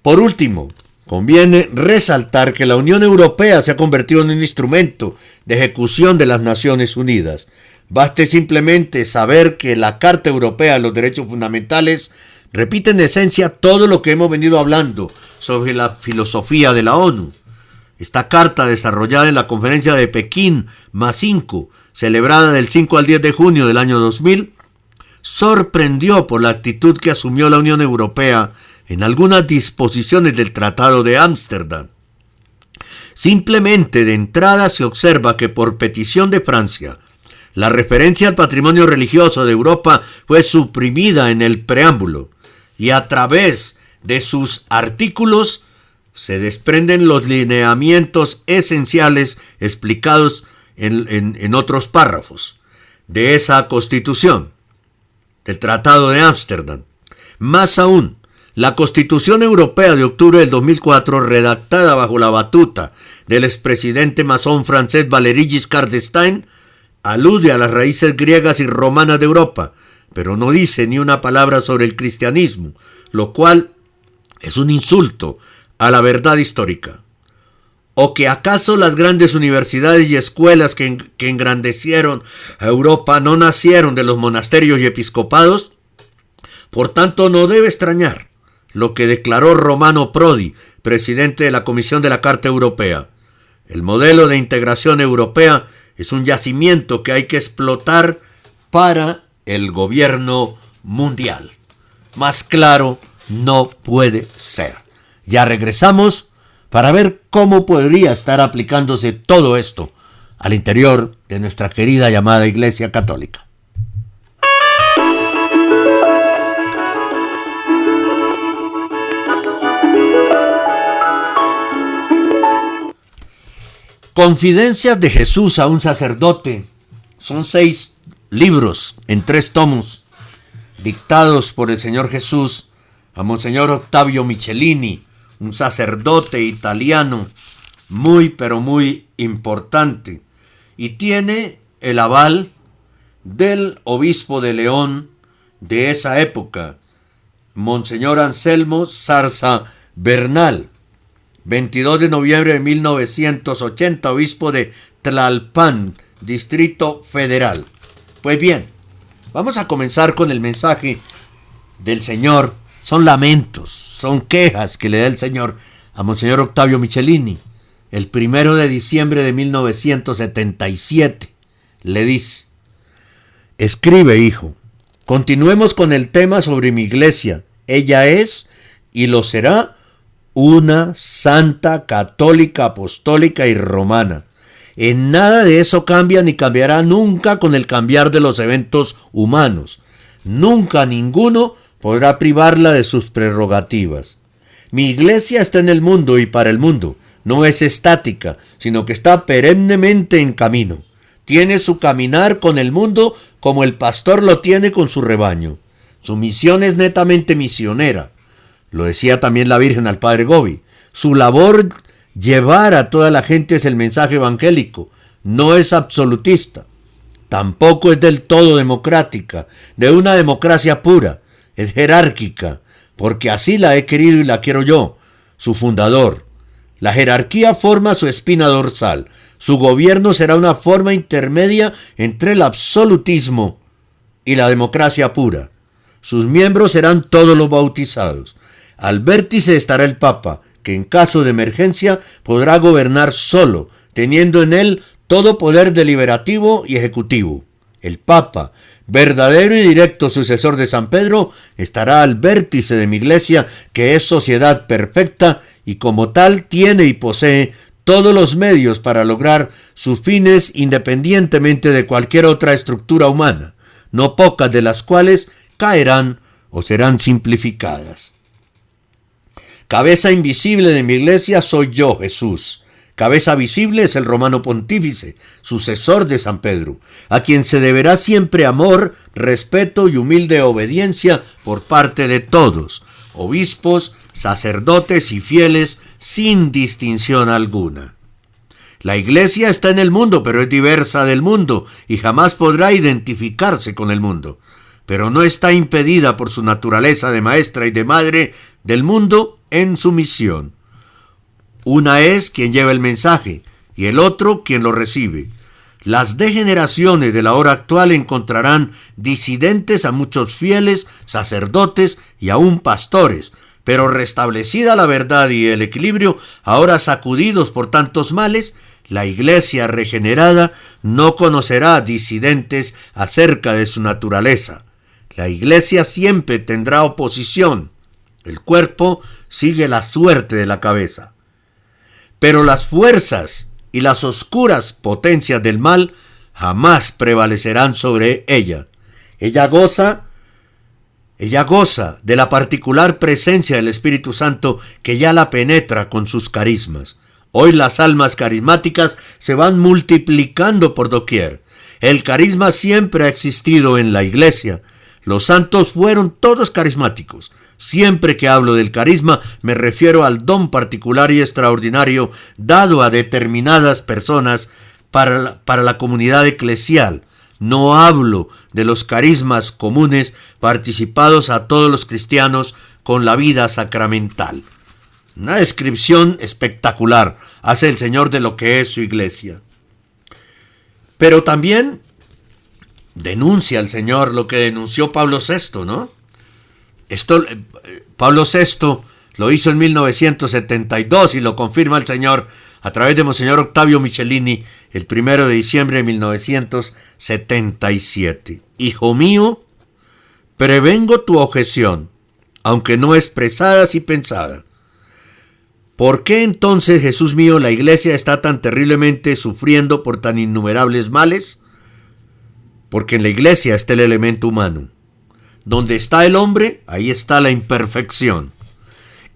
Por último, conviene resaltar que la Unión Europea se ha convertido en un instrumento de ejecución de las Naciones Unidas. Baste simplemente saber que la Carta Europea de los Derechos Fundamentales repite en esencia todo lo que hemos venido hablando sobre la filosofía de la ONU. Esta carta, desarrollada en la conferencia de Pekín +5, celebrada del 5 al 10 de junio del año 2000, sorprendió por la actitud que asumió la Unión Europea en algunas disposiciones del Tratado de Ámsterdam. Simplemente de entrada se observa que por petición de Francia, la referencia al patrimonio religioso de Europa fue suprimida en el preámbulo y a través de sus artículos se desprenden los lineamientos esenciales explicados en otros párrafos de esa Constitución, del Tratado de Ámsterdam. Más aún, la Constitución Europea de octubre del 2004, redactada bajo la batuta del expresidente masón francés Valéry Giscard d'Estaing, alude a las raíces griegas y romanas de Europa, pero no dice ni una palabra sobre el cristianismo, lo cual es un insulto a la verdad histórica. ¿O que acaso las grandes universidades y escuelas que engrandecieron a Europa no nacieron de los monasterios y episcopados? Por tanto, no debe extrañar lo que declaró Romano Prodi, presidente de la Comisión de la Carta Europea. El modelo de integración europea es un yacimiento que hay que explotar para el gobierno mundial. Más claro no puede ser. Ya regresamos para ver cómo podría estar aplicándose todo esto al interior de nuestra querida llamada Iglesia Católica. Confidencias de Jesús a un sacerdote. Son 6 libros en 3 tomos, dictados por el Señor Jesús a Monseñor Octavio Michelini, un sacerdote italiano muy pero muy importante, y tiene el aval del obispo de León de esa época, Monseñor Anselmo Zarza Bernal, 22 de noviembre de 1980, obispo de Tlalpan, Distrito Federal. Pues bien, vamos a comenzar con el mensaje del Señor. Son lamentos, son quejas que le da el Señor a Monseñor Octavio Michelini. El 1 de diciembre de 1977 le dice: escribe, hijo, continuemos con el tema sobre mi iglesia. Ella es y lo será una santa, católica, apostólica y romana. En nada de eso cambia ni cambiará nunca con el cambiar de los eventos humanos. Nunca ninguno podrá privarla de sus prerrogativas. Mi iglesia está en el mundo y para el mundo. No es estática, sino que está perennemente en camino. Tiene su caminar con el mundo como el pastor lo tiene con su rebaño. Su misión es netamente misionera. Lo decía también la Virgen al Padre Gobi. Su labor, llevar a toda la gente, es el mensaje evangélico. No es absolutista. Tampoco es del todo democrática, de una democracia pura. Es jerárquica, porque así la he querido y la quiero yo, su fundador. La jerarquía forma su espina dorsal. Su gobierno será una forma intermedia entre el absolutismo y la democracia pura. Sus miembros serán todos los bautizados. Al vértice estará el Papa, que en caso de emergencia podrá gobernar solo, teniendo en él todo poder deliberativo y ejecutivo. El Papa, verdadero y directo sucesor de San Pedro, estará al vértice de mi iglesia, que es sociedad perfecta y como tal tiene y posee todos los medios para lograr sus fines independientemente de cualquier otra estructura humana, no pocas de las cuales caerán o serán simplificadas. Cabeza invisible de mi iglesia soy yo, Jesús. Cabeza visible es el romano pontífice, sucesor de San Pedro, a quien se deberá siempre amor, respeto y humilde obediencia por parte de todos, obispos, sacerdotes y fieles, sin distinción alguna. La iglesia está en el mundo, pero es diversa del mundo y jamás podrá identificarse con el mundo, pero no está impedida por su naturaleza de maestra y de madre del mundo en su misión. Una es quien lleva el mensaje y el otro quien lo recibe. Las degeneraciones de la hora actual encontrarán disidentes a muchos fieles, sacerdotes y aún pastores, pero restablecida la verdad y el equilibrio, ahora sacudidos por tantos males, la iglesia regenerada no conocerá disidentes acerca de su naturaleza. La iglesia siempre tendrá oposición. El cuerpo sigue la suerte de la cabeza. Pero las fuerzas y las oscuras potencias del mal jamás prevalecerán sobre ella. Ella goza de la particular presencia del Espíritu Santo que ya la penetra con sus carismas. Hoy las almas carismáticas se van multiplicando por doquier. El carisma siempre ha existido en la iglesia. Los santos fueron todos carismáticos. Siempre que hablo del carisma me refiero al don particular y extraordinario dado a determinadas personas para la comunidad eclesial. No hablo de los carismas comunes participados a todos los cristianos con la vida sacramental. Una descripción espectacular hace el Señor de lo que es su iglesia. Pero también denuncia el Señor lo que denunció Pablo VI, ¿no? Pablo VI lo hizo en 1972 y lo confirma el Señor a través de Monseñor Octavio Michelini el 1 de diciembre de 1977. Hijo mío, prevengo tu objeción, aunque no expresada sí pensada. ¿Por qué entonces, Jesús mío, la Iglesia está tan terriblemente sufriendo por tan innumerables males? Porque en la Iglesia está el elemento humano. Donde está el hombre, ahí está la imperfección.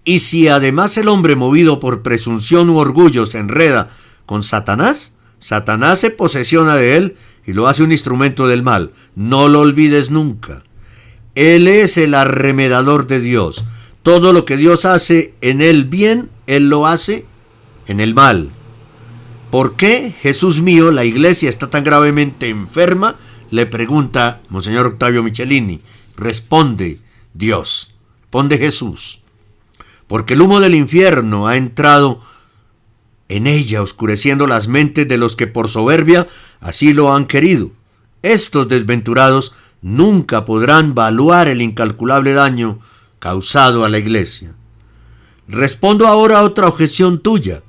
Y si además el hombre, movido por presunción u orgullo, se enreda con Satanás, Satanás se posesiona de él y lo hace un instrumento del mal. No lo olvides nunca. Él es el arremedador de Dios. Todo lo que Dios hace en el bien, Él lo hace en el mal. ¿Por qué, Jesús mío, la Iglesia está tan gravemente enferma? Le pregunta Monseñor Octavio Michelini. Responde Dios, responde Jesús. Porque el humo del infierno ha entrado en ella, oscureciendo las mentes de los que por soberbia así lo han querido. Estos desventurados nunca podrán valuar el incalculable daño causado a la Iglesia. Respondo ahora a otra objeción tuya.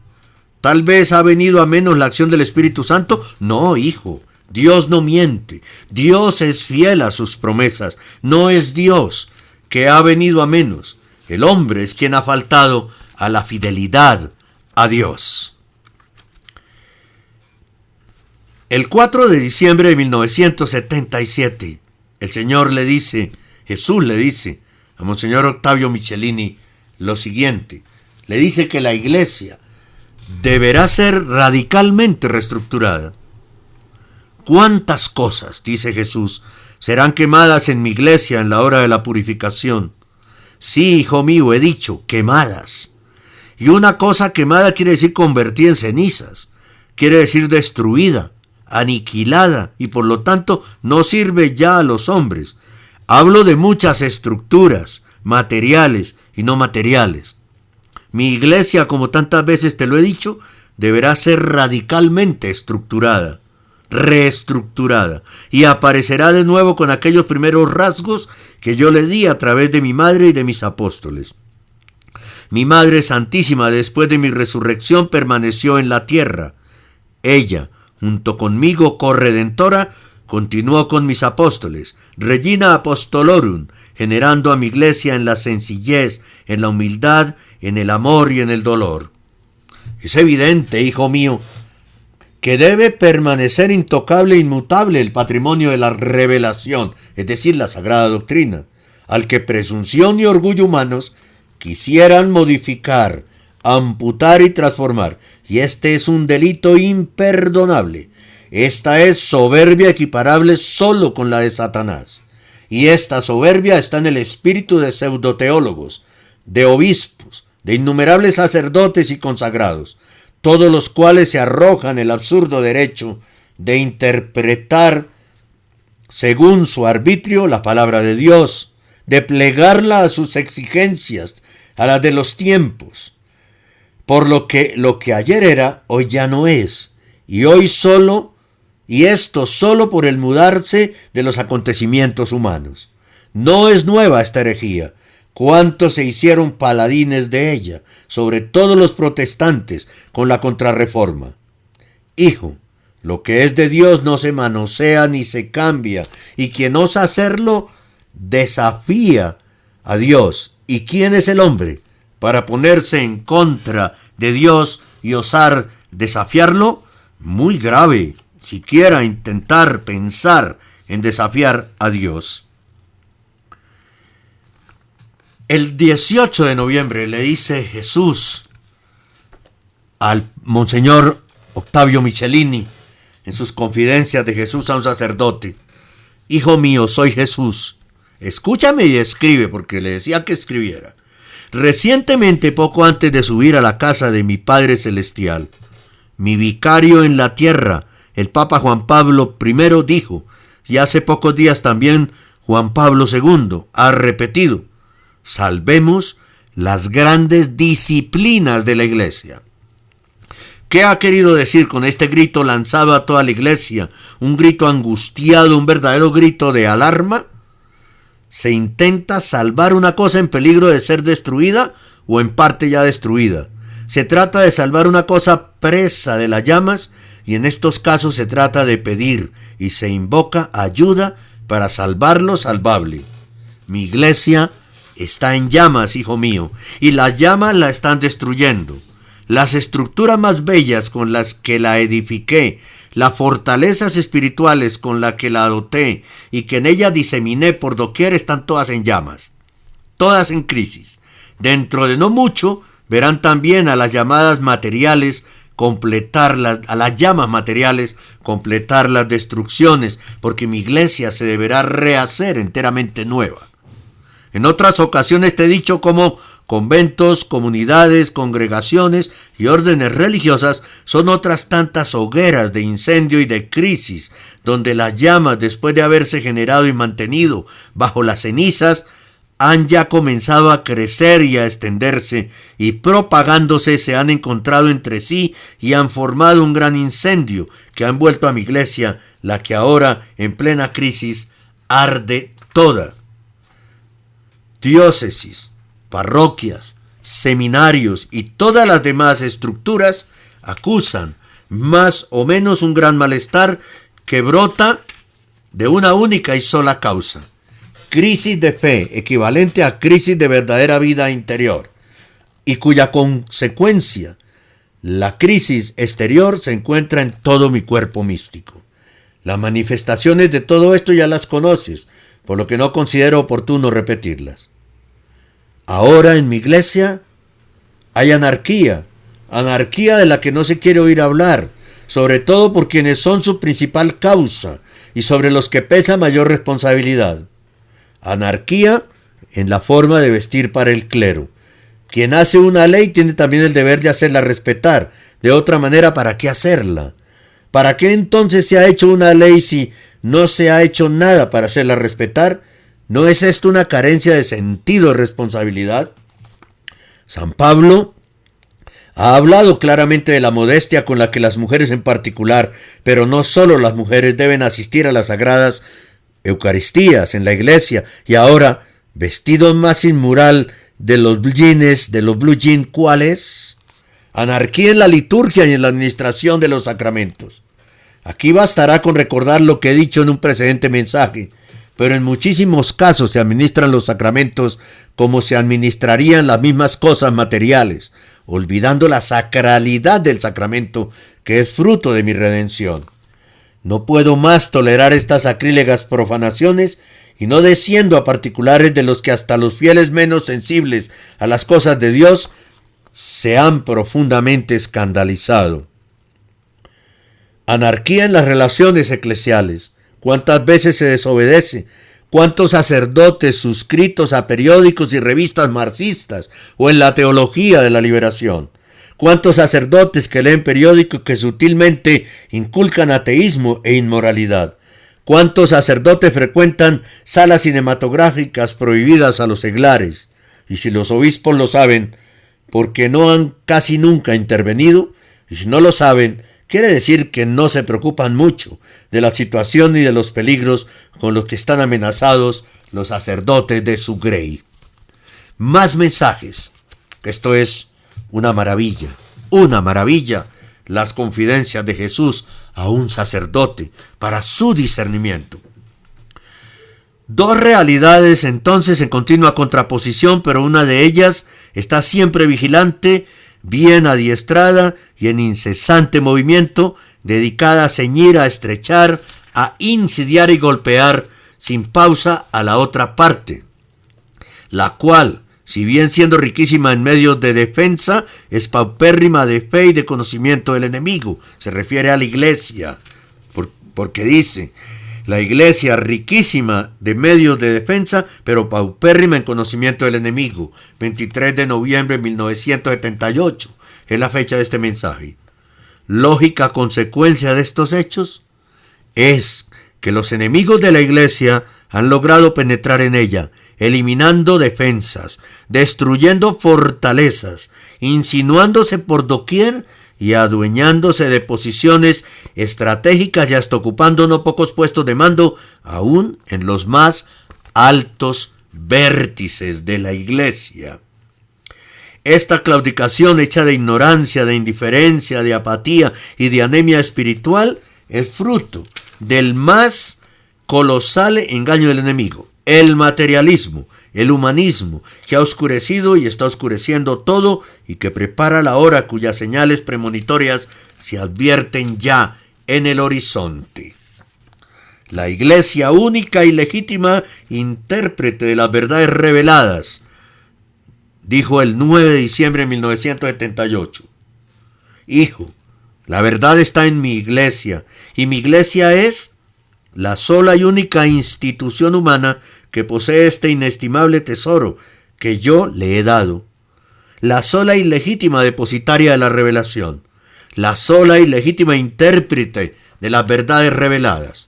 ¿Tal vez ha venido a menos la acción del Espíritu Santo? No, hijo, Dios no miente. Dios es fiel a sus promesas. No es Dios que ha venido a menos. El hombre es quien ha faltado a la fidelidad a Dios. El 4 de diciembre de 1977, el Señor le dice, Jesús le dice a Monseñor Octavio Michelini lo siguiente. Le dice que la Iglesia deberá ser radicalmente reestructurada. ¿Cuántas cosas, dice Jesús, serán quemadas en mi Iglesia en la hora de la purificación? Sí, hijo mío, he dicho, quemadas. Y una cosa quemada quiere decir convertida en cenizas, quiere decir destruida, aniquilada, y por lo tanto no sirve ya a los hombres. Hablo de muchas estructuras, materiales y no materiales. Mi Iglesia, como tantas veces te lo he dicho, deberá ser radicalmente estructurada, reestructurada, y aparecerá de nuevo con aquellos primeros rasgos que yo le di a través de mi madre y de mis apóstoles. Mi Madre Santísima, después de mi resurrección, permaneció en la tierra. Ella, junto conmigo, corredentora, continuó con mis apóstoles, Regina Apostolorum, generando a mi Iglesia en la sencillez, en la humildad, en el amor y en el dolor. Es evidente, hijo mío, que debe permanecer intocable e inmutable el patrimonio de la revelación, es decir, la Sagrada Doctrina, al que presunción y orgullo humanos quisieran modificar, amputar y transformar, y este es un delito imperdonable. Esta es soberbia equiparable solo con la de Satanás, y esta soberbia está en el espíritu de pseudoteólogos, de obispos, de innumerables sacerdotes y consagrados, todos los cuales se arrojan el absurdo derecho de interpretar según su arbitrio la palabra de Dios, de plegarla a sus exigencias, a las de los tiempos, por lo que ayer era, hoy ya no es, y hoy solo, y esto solo por el mudarse de los acontecimientos humanos. No es nueva esta herejía. ¿Cuántos se hicieron paladines de ella, sobre todo los protestantes, con la Contrarreforma? Hijo, lo que es de Dios no se manosea ni se cambia, y quien osa hacerlo desafía a Dios. ¿Y quién es el hombre para ponerse en contra de Dios y osar desafiarlo? Muy grave, siquiera intentar pensar en desafiar a Dios. El 18 de noviembre le dice Jesús al Monseñor Octavio Michelini en sus confidencias de Jesús a un sacerdote: hijo mío, soy Jesús. Escúchame y escribe, porque le decía que escribiera. Recientemente, poco antes de subir a la casa de mi Padre Celestial, mi vicario en la tierra, el Papa Juan Pablo I, dijo, y hace pocos días también Juan Pablo II ha repetido: salvemos las grandes disciplinas de la Iglesia. ¿Qué ha querido decir con este grito lanzado a toda la Iglesia? ¿Un grito angustiado, un verdadero grito de alarma? se intenta salvar una cosa en peligro de ser destruida o en parte ya destruida. Se trata de salvar una cosa presa de las llamas y en estos casos se trata de pedir y se invoca ayuda para salvar lo salvable. Mi iglesia está en llamas, hijo mío, y las llamas la están destruyendo. Las estructuras más bellas con las que la edifiqué, las fortalezas espirituales con las que la doté y que en ella diseminé por doquier están todas en llamas, todas en crisis. Dentro de no mucho verán también a las llamadas materiales completar a las llamas materiales completar las destrucciones, porque mi iglesia se deberá rehacer enteramente nueva. En otras ocasiones te he dicho cómo conventos, comunidades, congregaciones y órdenes religiosas son otras tantas hogueras de incendio y de crisis, donde las llamas, después de haberse generado y mantenido bajo las cenizas, han ya comenzado a crecer y a extenderse, y propagándose se han encontrado entre sí y han formado un gran incendio que ha envuelto a mi iglesia, la que ahora, en plena crisis, arde toda. Diócesis, parroquias, seminarios y todas las demás estructuras acusan más o menos un gran malestar que brota de una única y sola causa: crisis de fe, equivalente a crisis de verdadera vida interior, y cuya consecuencia, la crisis exterior, se encuentra en todo mi cuerpo místico. Las manifestaciones de todo esto ya las conoces, por lo que no considero oportuno repetirlas. Ahora en mi iglesia hay anarquía de la que no se quiere oír hablar, sobre todo por quienes son su principal causa y sobre los que pesa mayor responsabilidad. Anarquía en la forma de vestir para el clero. Quien hace una ley tiene también el deber de hacerla respetar. De otra manera, ¿para qué hacerla? ¿Para qué entonces se ha hecho una ley si no se ha hecho nada para hacerla respetar? ¿No es esto una carencia de sentido de responsabilidad? San Pablo ha hablado claramente de la modestia con la que las mujeres en particular, pero no solo las mujeres, deben asistir a las sagradas Eucaristías en la iglesia, y ahora, vestidos más sin mural de los blue jeans, ¿cuál es? Anarquía en la liturgia y en la administración de los sacramentos. Aquí bastará con recordar lo que he dicho en un precedente mensaje, pero en muchísimos casos se administran los sacramentos como se administrarían las mismas cosas materiales, olvidando la sacralidad del sacramento que es fruto de mi redención. No puedo más tolerar estas sacrílegas profanaciones y no desciendo a particulares de los que hasta los fieles menos sensibles a las cosas de Dios se han profundamente escandalizado. Anarquía en las relaciones eclesiales. ¿Cuántas veces se desobedece? ¿Cuántos sacerdotes suscritos a periódicos y revistas marxistas o en la teología de la liberación? ¿Cuántos sacerdotes que leen periódicos que sutilmente inculcan ateísmo e inmoralidad? ¿Cuántos sacerdotes frecuentan salas cinematográficas prohibidas a los seglares? Y si los obispos lo saben, porque no han casi nunca intervenido, y si no lo saben, quiere decir que no se preocupan mucho de la situación y de los peligros con los que están amenazados los sacerdotes de su grey. Más mensajes. Esto es una maravilla, las confidencias de Jesús a un sacerdote para su discernimiento. Dos realidades entonces en continua contraposición, pero una de ellas está siempre vigilante, bien adiestrada y en incesante movimiento, dedicada a ceñir, a estrechar, a insidiar y golpear sin pausa a la otra parte, la cual, si bien siendo riquísima en medios de defensa, es paupérrima de fe y de conocimiento del enemigo. Se refiere a la iglesia, porque dice, la iglesia riquísima de medios de defensa, pero paupérrima en conocimiento del enemigo. 23 de noviembre de 1978 es la fecha de este mensaje. Lógica consecuencia de estos hechos es que los enemigos de la iglesia han logrado penetrar en ella, eliminando defensas, destruyendo fortalezas, insinuándose por doquier y adueñándose de posiciones estratégicas y hasta ocupando no pocos puestos de mando, aún en los más altos vértices de la Iglesia. Esta claudicación hecha de ignorancia, de indiferencia, de apatía y de anemia espiritual es fruto del más colosal engaño del enemigo, el materialismo, el humanismo, que ha oscurecido y está oscureciendo todo y que prepara la hora cuyas señales premonitorias se advierten ya en el horizonte. La Iglesia única y legítima intérprete de las verdades reveladas, dijo el 9 de diciembre de 1978. Hijo, la verdad está en mi Iglesia, y mi Iglesia es la sola y única institución humana que posee este inestimable tesoro que yo le he dado, la sola y legítima depositaria de la revelación, la sola y legítima intérprete de las verdades reveladas,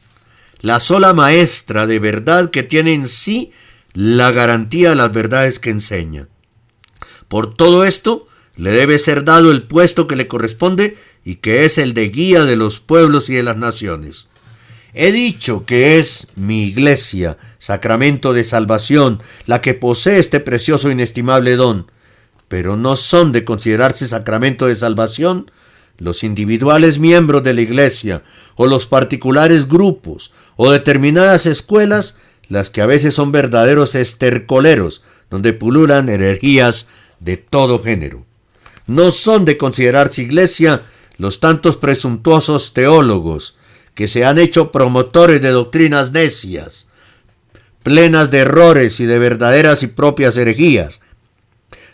la sola maestra de verdad que tiene en sí la garantía de las verdades que enseña. Por todo esto, le debe ser dado el puesto que le corresponde y que es el de guía de los pueblos y de las naciones. He dicho que es mi Iglesia, sacramento de salvación, la que posee este precioso e inestimable don, pero no son de considerarse sacramento de salvación los individuales miembros de la Iglesia, o los particulares grupos, o determinadas escuelas, las que a veces son verdaderos estercoleros, donde pululan herejías de todo género. No son de considerarse Iglesia los tantos presuntuosos teólogos que se han hecho promotores de doctrinas necias, plenas de errores y de verdaderas y propias herejías.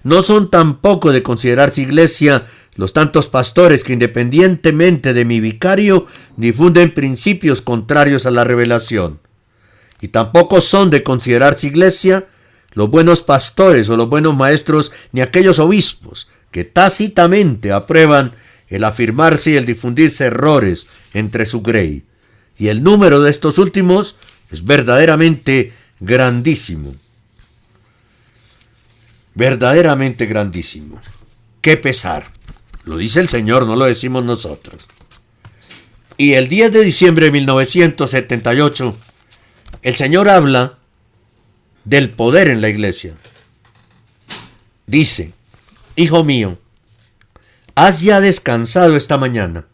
No son tampoco de considerarse Iglesia los tantos pastores que, independientemente de mi vicario, difunden principios contrarios a la revelación. Y tampoco son de considerarse Iglesia los buenos pastores o los buenos maestros, ni aquellos obispos que tácitamente aprueban el afirmarse y el difundirse errores entre su grey. Y el número de estos últimos es verdaderamente grandísimo. Verdaderamente grandísimo. ¡Qué pesar! Lo dice el Señor, no lo decimos nosotros. Y el 10 de diciembre de 1978, el Señor habla del poder en la Iglesia. Dice: Hijo mío, has ya descansado esta mañana.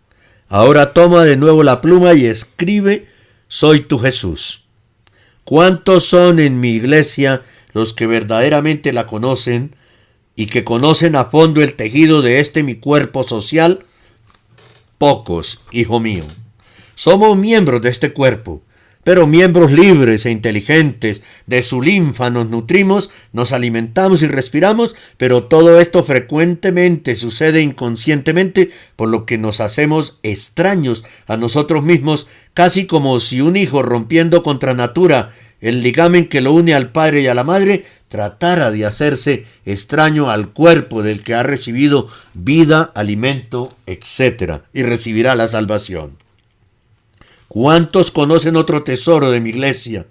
Ahora toma de nuevo la pluma y escribe: soy tu Jesús. ¿Cuántos son en mi Iglesia los que verdaderamente la conocen y que conocen a fondo el tejido de este mi cuerpo social? Pocos, hijo mío. Somos miembros de este cuerpo, pero miembros libres e inteligentes. De su linfa nos nutrimos, nos alimentamos y respiramos, pero todo esto frecuentemente sucede inconscientemente, por lo que nos hacemos extraños a nosotros mismos, casi como si un hijo, rompiendo contra natura el ligamen que lo une al padre y a la madre, tratara de hacerse extraño al cuerpo del que ha recibido vida, alimento, etc., y recibirá la salvación. ¿Cuántos conocen otro tesoro de mi Iglesia?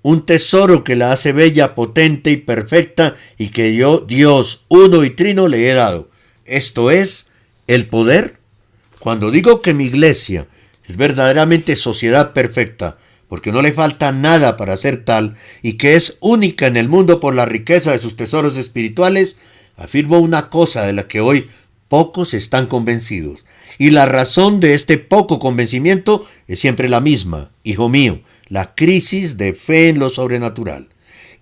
Un tesoro que la hace bella, potente y perfecta, y que yo, Dios, uno y trino, le he dado. Esto es el poder. Cuando digo que mi Iglesia es verdaderamente sociedad perfecta, porque no le falta nada para ser tal, y que es única en el mundo por la riqueza de sus tesoros espirituales, afirmo una cosa de la que hoy pocos están convencidos. Y la razón de este poco convencimiento es siempre la misma, hijo mío, la crisis de fe en lo sobrenatural.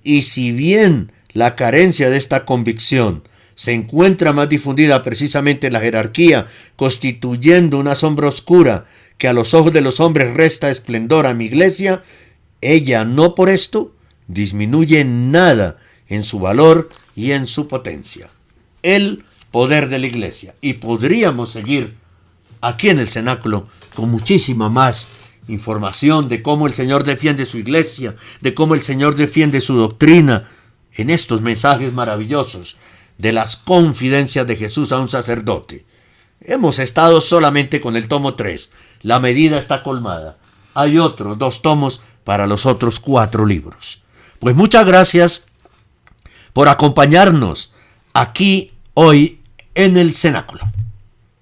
Y si bien la carencia de esta convicción se encuentra más difundida precisamente en la jerarquía, constituyendo una sombra oscura que a los ojos de los hombres resta esplendor a mi Iglesia, ella no por esto disminuye nada en su valor y en su potencia. El poder de la Iglesia. Y podríamos seguir aquí en el cenáculo con muchísima más información de cómo el Señor defiende su Iglesia, de cómo el Señor defiende su doctrina, en estos mensajes maravillosos de las confidencias de Jesús a un sacerdote. Hemos estado solamente con el tomo 3. La medida está colmada. Hay otros 2 tomos para los otros 4 libros. Pues muchas gracias por acompañarnos aquí hoy en el cenáculo.